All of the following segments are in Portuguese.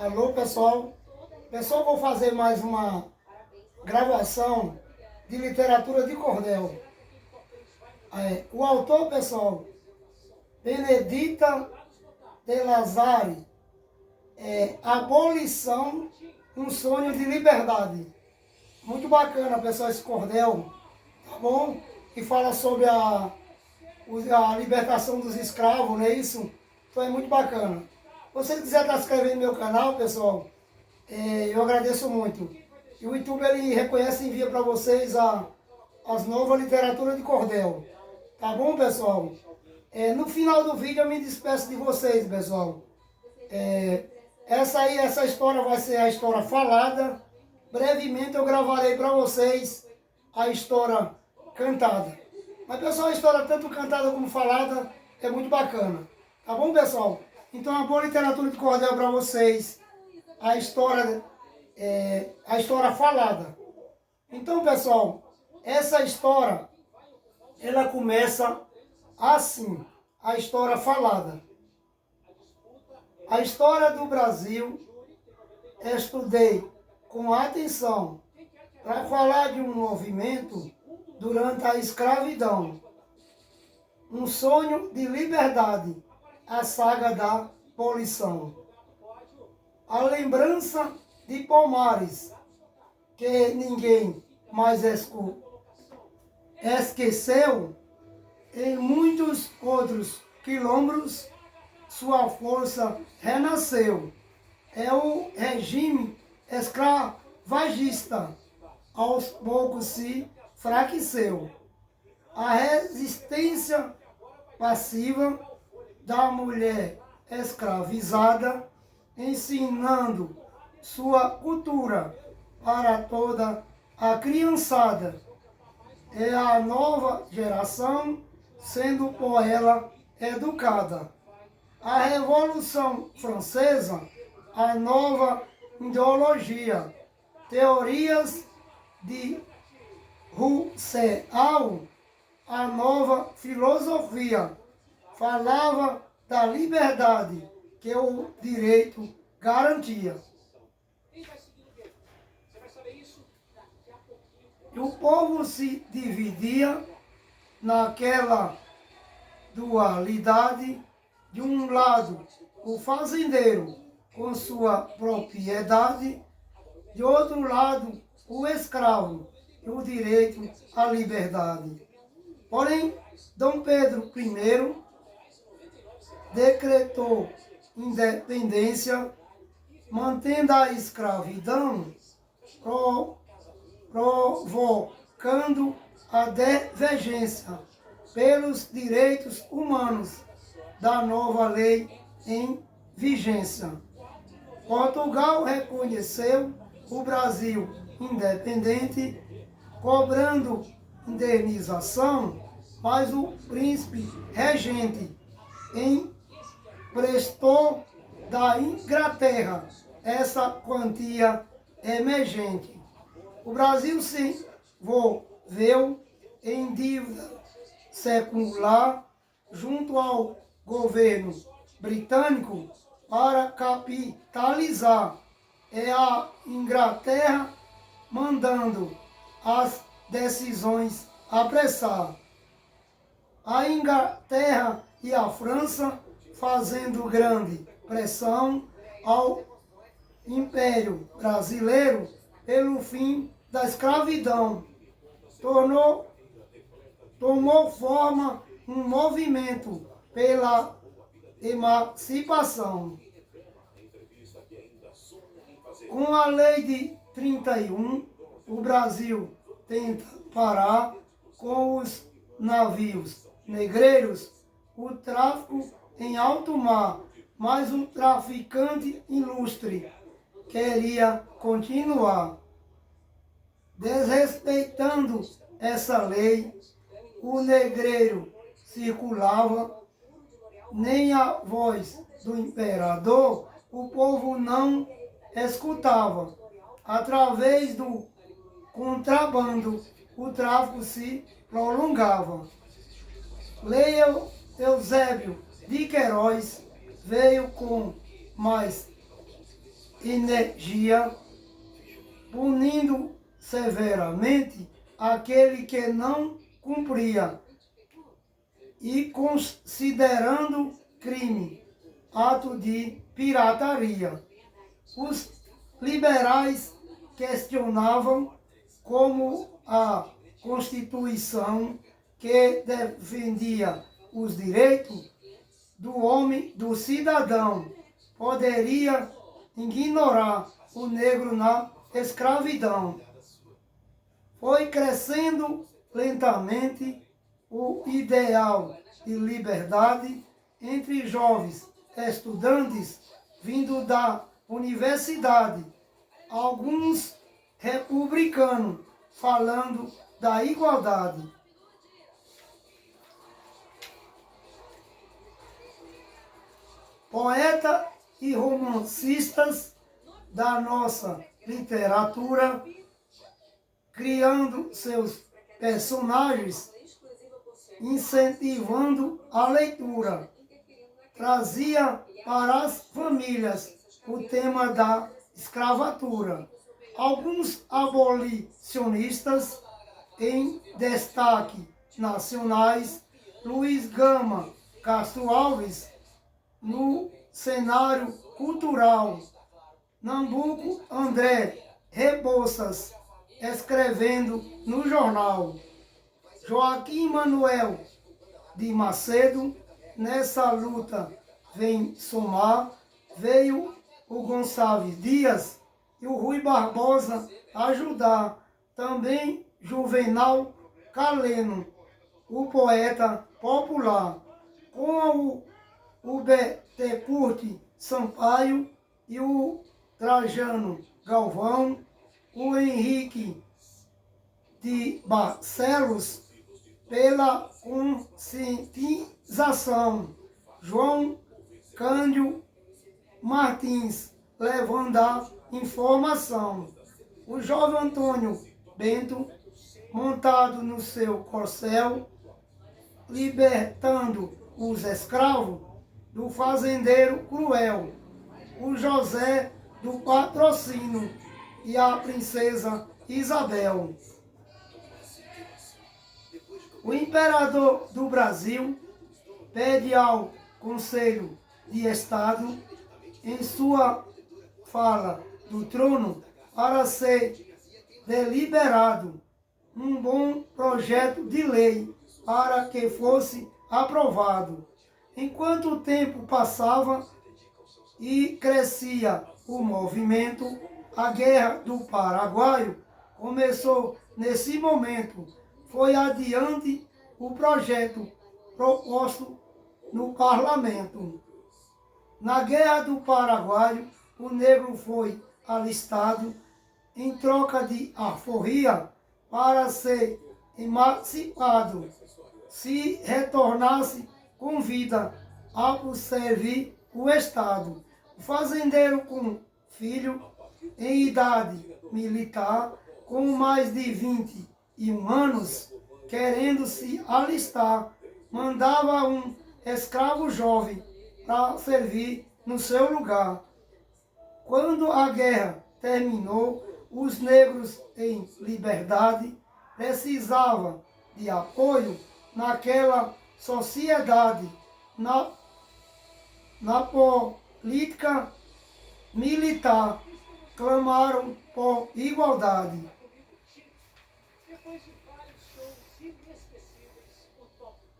Alô, pessoal. Pessoal, vou fazer mais uma gravação de literatura de cordel. O autor, pessoal, Benedita de Lazari, Abolição, um sonho de liberdade. Muito bacana, pessoal, esse cordel, tá bom? Que fala sobre a libertação dos escravos, não é isso? Então é muito bacana. Se você quiser estar se inscrevendo no meu canal, pessoal, eu agradeço muito. E o YouTube, ele reconhece e envia para vocês as novas literaturas de cordel. Tá bom, pessoal? No final do vídeo eu me despeço de vocês, pessoal. Essa história vai ser a história falada. Brevemente eu gravarei para vocês a história cantada. Mas, pessoal, a história tanto cantada como falada é muito bacana. Tá bom, pessoal? Então, uma boa literatura de cordel para vocês. A história falada. Então, pessoal, essa história, ela começa assim, a história falada. A história do Brasil, estudei com atenção para falar de um movimento durante a escravidão. Um sonho de liberdade, a saga da abolição. A lembrança de Palmares, que ninguém mais esqueceu, em muitos outros quilômetros, sua força renasceu. É o regime escravagista, aos poucos se enfraqueceu. A resistência passiva da mulher escravizada, ensinando sua cultura para toda a criançada. É a nova geração sendo por ela educada. A Revolução Francesa, a nova ideologia, teorias de Rousseau, a nova filosofia, falava da liberdade que o direito garantia. E o povo se dividia naquela dualidade. De um lado, o fazendeiro com sua propriedade, de outro lado, o escravo e o direito à liberdade. Porém, Dom Pedro I decretou independência, mantendo a escravidão, provocando a divergência pelos direitos humanos da nova lei em vigência. Portugal reconheceu o Brasil independente, cobrando indenização, mas o príncipe regente emprestou da Inglaterra essa quantia emergente. O Brasil se envolveu em dívida secular junto ao governo britânico para capitalizar. É a Inglaterra mandando as decisões apressar. A Inglaterra e a França fazendo grande pressão ao Império Brasileiro pelo fim da escravidão. Tomou forma um movimento pela emancipação. Com a lei de 31, o Brasil tenta parar com os navios negreiros o tráfico em alto mar, mas o traficante ilustre queria continuar. Desrespeitando essa lei, o negreiro circulava, nem a voz do imperador o povo não escutava. Através do contrabando, o tráfico se prolongava. Lei Eusébio de Queiroz veio com mais energia, punindo severamente aquele que não cumpria e considerando crime ato de pirataria. Os liberais questionavam como a Constituição, que defendia os direitos do homem, do cidadão, poderia ignorar o negro na escravidão. Foi crescendo lentamente o ideal de liberdade entre jovens estudantes vindo da universidade, alguns republicanos falando da igualdade. Poetas e romancistas da nossa literatura, criando seus personagens, incentivando a leitura, trazia para as famílias o tema da escravatura. Alguns abolicionistas em destaque nacionais, Luiz Gama, Castro Alves, no cenário cultural, Nambuco André Rebouças, escrevendo no jornal, Joaquim Manuel de Macedo, nessa luta vem somar, veio o Gonçalves Dias e o Rui Barbosa ajudar, também Juvenal Caleno, o poeta popular, com o Betecurt Sampaio e o Trajano Galvão, o Henrique de Barcelos, pela conscientização, João Cândido Martins, levando a informação, o jovem Antônio Bento, montado no seu corcel, libertando os escravos do fazendeiro cruel, o José do Patrocínio e a princesa Isabel. O imperador do Brasil pede ao Conselho de Estado, em sua fala do trono, para ser deliberado um bom projeto de lei para que fosse aprovado. Enquanto o tempo passava e crescia o movimento, a Guerra do Paraguai começou nesse momento. Foi adiante o projeto proposto no parlamento. Na Guerra do Paraguai, o negro foi alistado em troca de alforria para ser emancipado. Se retornasse com vida a servir o Estado. O fazendeiro com filho em idade militar, com mais de 21 anos, querendo se alistar, mandava um escravo jovem para servir no seu lugar. Quando a guerra terminou, os negros em liberdade precisavam de apoio naquela sociedade, na política militar, clamaram por igualdade.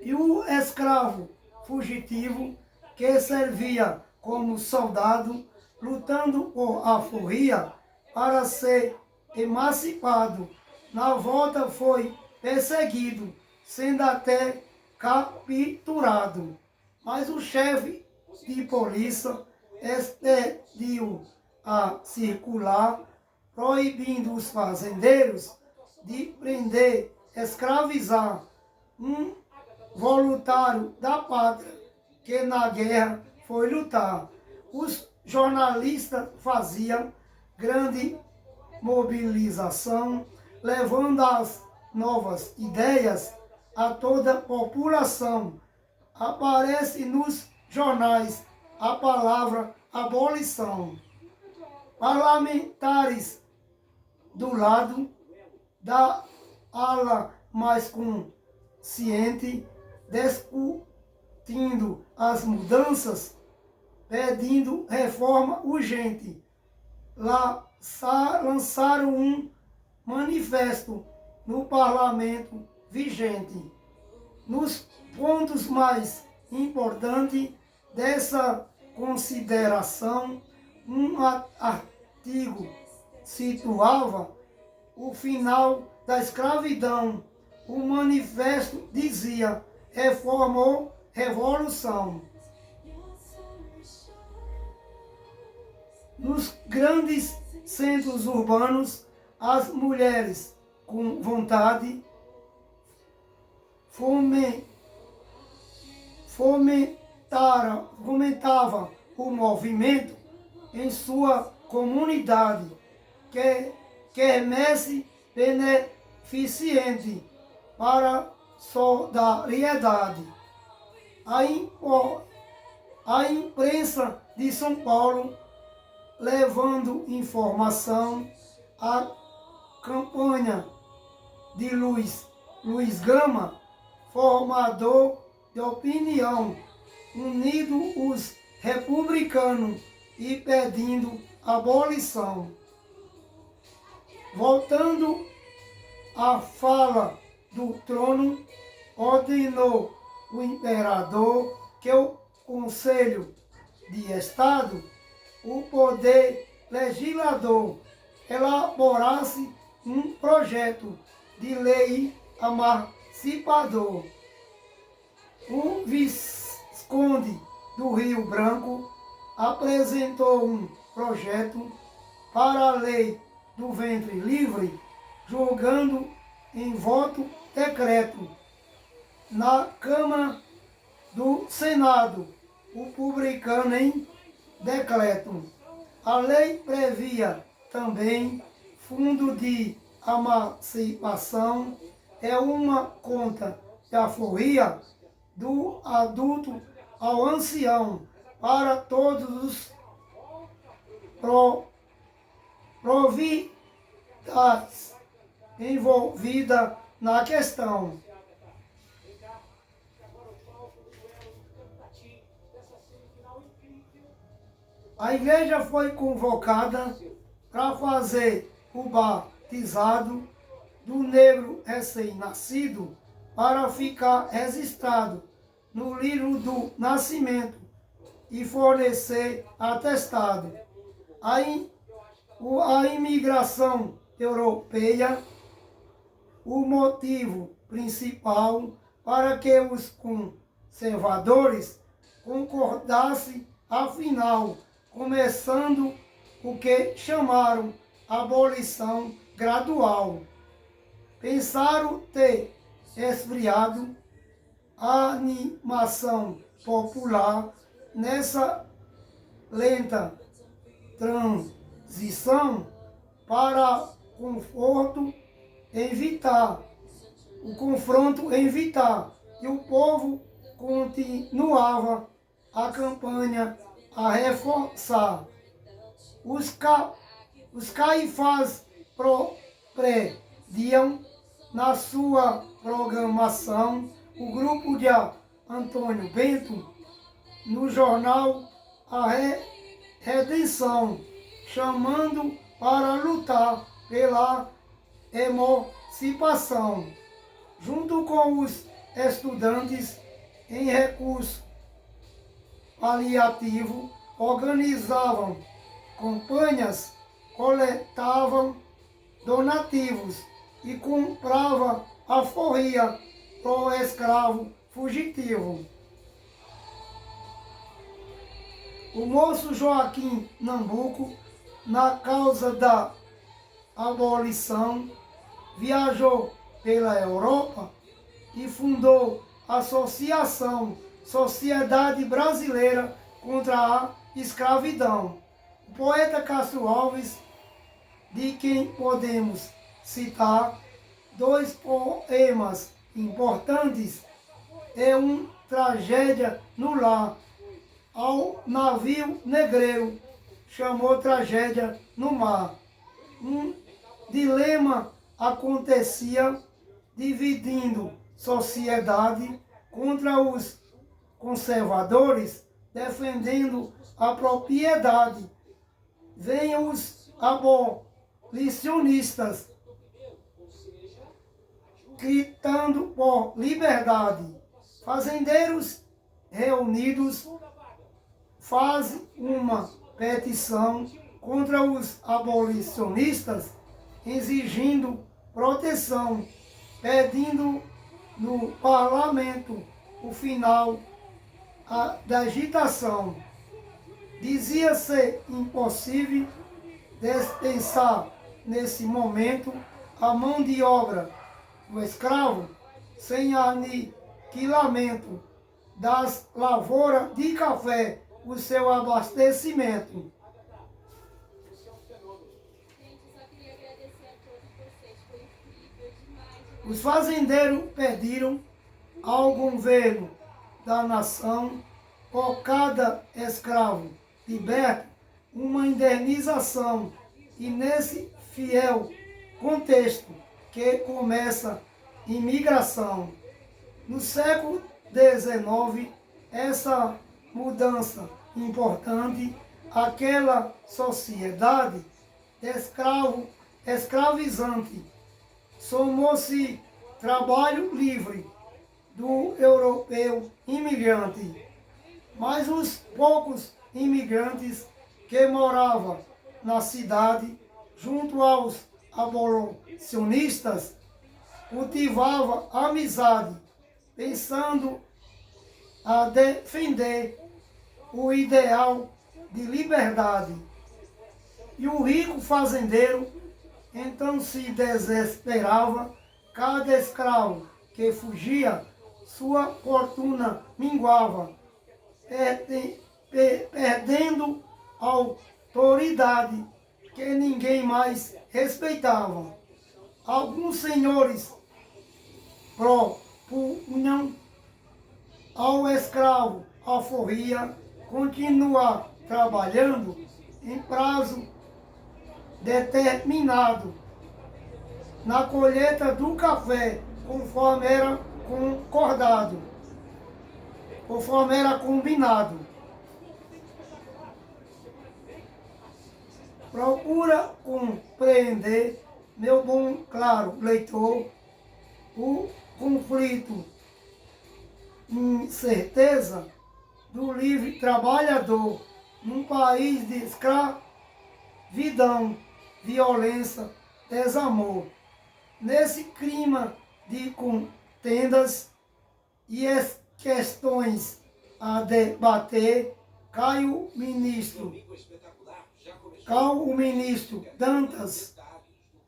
E o escravo fugitivo, que servia como soldado, lutando por alforria para ser emancipado, na volta foi perseguido, sendo até capturado. Mas o chefe de polícia expediu a circular, proibindo os fazendeiros de prender, escravizar um voluntário da pátria que na guerra foi lutar. Os jornalistas faziam grande mobilização, levando as novas ideias a toda a população. Aparece nos jornais a palavra abolição. parlamentares do lado da ala mais consciente, discutindo as mudanças, pedindo reforma urgente. Lançaram um manifesto no parlamento vigente. Nos pontos mais importantes dessa consideração, um artigo situava o final da escravidão. O manifesto dizia: reforma ou revolução. Nos grandes centros urbanos, as mulheres com vontade fomentava o movimento em sua comunidade, quermesse beneficente para solidariedade. A imprensa de São Paulo, levando informação, a campanha de Luiz Gama, formador de opinião, unindo os republicanos e pedindo abolição. Voltando à fala do trono, ordenou o imperador que o Conselho de Estado, o poder legislador, elaborasse um projeto de lei emancipador. O Visconde do Rio Branco apresentou um projeto para a lei do ventre livre, julgando em voto decreto. Na Câmara do Senado, o publicano em decreto. A lei previa também fundo de emancipação, é uma conta de alforria do adulto ao ancião para todos os providades envolvidas na questão. A igreja foi convocada para fazer o batizado do negro recém-nascido para ficar registrado no livro do nascimento e fornecer atestado. A imigração europeia, o motivo principal para que os conservadores concordassem, afinal, começando o que chamaram abolição gradual. Pensaram ter esfriado a animação popular nessa lenta transição para o confronto evitar, e o povo continuava a campanha a reforçar. Os caifás prediam na sua programação o grupo de Antônio Bento no jornal A Redenção, chamando para lutar pela emancipação. Junto com os estudantes em recurso paliativo, organizavam campanhas, coletavam donativos e compravam alforria pro escravo fugitivo. O moço Joaquim Nabuco, na causa da abolição, viajou pela Europa e fundou a Associação Sociedade Brasileira contra a Escravidão. O poeta Castro Alves, de quem podemos citar dois poemas importantes, é Tragédia no Lar, ao navio negreiro, chamou tragédia no mar. Um dilema acontecia dividindo sociedade contra os conservadores, defendendo a propriedade. Vêm os abolicionistas, gritando por liberdade. Fazendeiros reunidos fazem uma petição contra os abolicionistas, exigindo proteção, pedindo no parlamento o final da agitação. Dizia ser impossível dispensar nesse momento a mão de obra do escravo sem aniquilamento das lavouras de café, o seu abastecimento. Os fazendeiros pediram ao governo da nação, por cada escravo liberto, uma indenização. E nesse fiel contexto que começa a imigração. No século XIX, essa mudança importante, aquela sociedade escravizante, somou-se trabalho livre do europeu imigrante. Mas os poucos imigrantes que moravam na cidade, junto aos abolicionistas, cultivavam amizade, pensando a defender o ideal de liberdade. E o rico fazendeiro então se desesperava. Cada escravo que fugia, sua fortuna minguava, perdendo a autoridade que ninguém mais respeitava. Alguns senhores propunham ao escravo alforria continuar trabalhando em prazo determinado na colheita do café, conforme era concordado, conforme era combinado. Procura compreender, meu bom, claro leitor, o conflito, incerteza do livre trabalhador num país de escravidão, violência, desamor. Nesse clima de contendas e questões a debater, cai o ministro Dantas,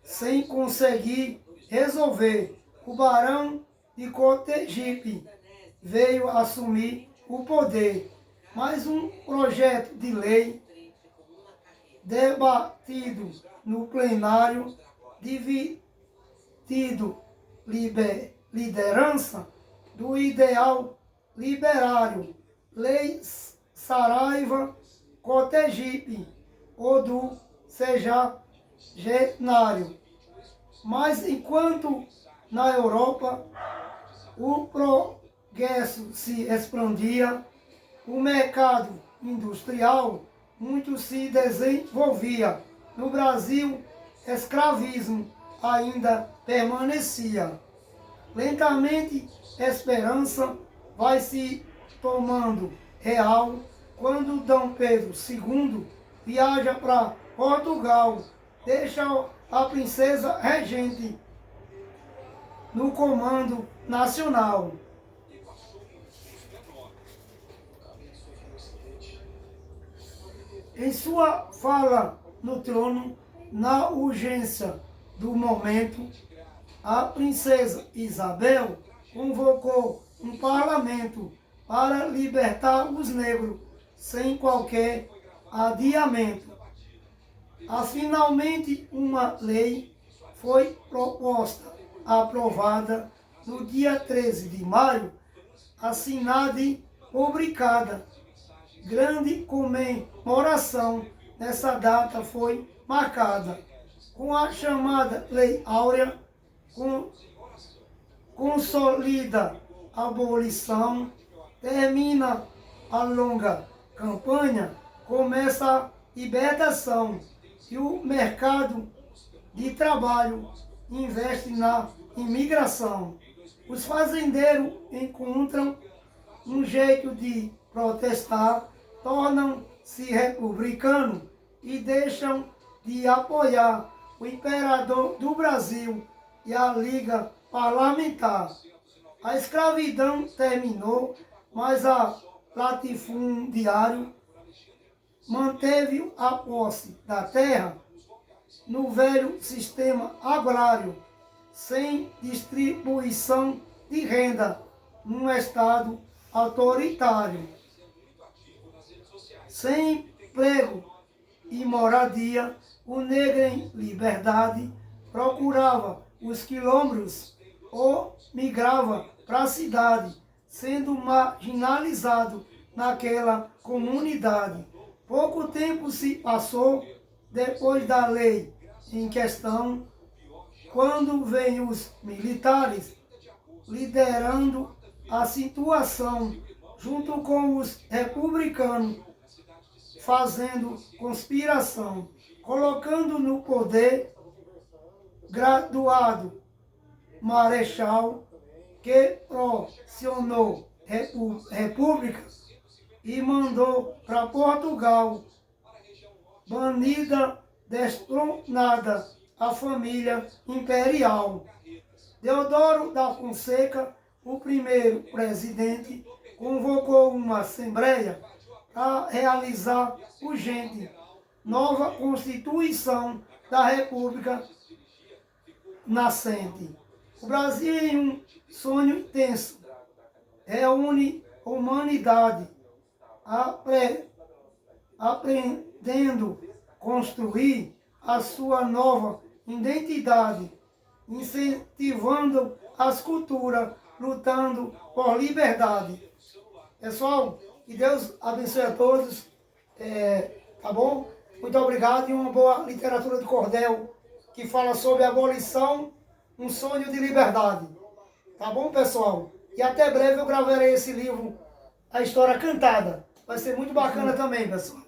sem conseguir resolver. O barão de Cotegipe veio assumir o poder. Mais um projeto de lei debatido no plenário, dividido liderança do ideal liberário, Lei Saraiva Cotegipe, ou do sexagenário. Mas enquanto na Europa o progresso se expandia, o mercado industrial muito se desenvolvia. No Brasil, escravismo ainda permanecia. Lentamente, a esperança vai se tomando real quando Dom Pedro II viaja para Portugal, deixa a princesa regente no comando nacional. Em sua fala no trono, na urgência do momento, a princesa Isabel convocou um parlamento para libertar os negros sem qualquer adiamento. Finalmente, uma lei foi proposta, aprovada no dia 13 de maio, assinada e publicada. Grande comemoração nessa data foi marcada com a chamada Lei Áurea, consolida a abolição, termina a longa campanha, começa a libertação e o mercado de trabalho investe na imigração. Os fazendeiros encontram um jeito de protestar, tornam-se republicanos e deixam de apoiar o imperador do Brasil e a Liga Parlamentar. A escravidão terminou, mas a latifundiário manteve a posse da terra no velho sistema agrário, sem distribuição de renda, num estado autoritário. Sem emprego e moradia, o negro em liberdade procurava os quilombos ou migrava para a cidade, sendo marginalizado naquela comunidade. Pouco tempo se passou depois da lei em questão, quando vêm os militares liderando a situação, junto com os republicanos, fazendo conspiração, colocando no poder graduado marechal que procionou república e mandou para Portugal, banida, destronada a família imperial. Deodoro da Fonseca, o primeiro presidente, convocou uma assembleia a realizar urgente nova Constituição da República nascente. O Brasil, em um sonho intenso, reúne a humanidade, aprendendo a construir a sua nova identidade, incentivando as culturas, lutando por liberdade. Pessoal, que Deus abençoe a todos, tá bom? Muito obrigado e uma boa literatura de cordel que fala sobre a abolição, um sonho de liberdade. Tá bom, pessoal? E até breve eu gravarei esse livro, A História Cantada. Vai ser muito bacana também, pessoal.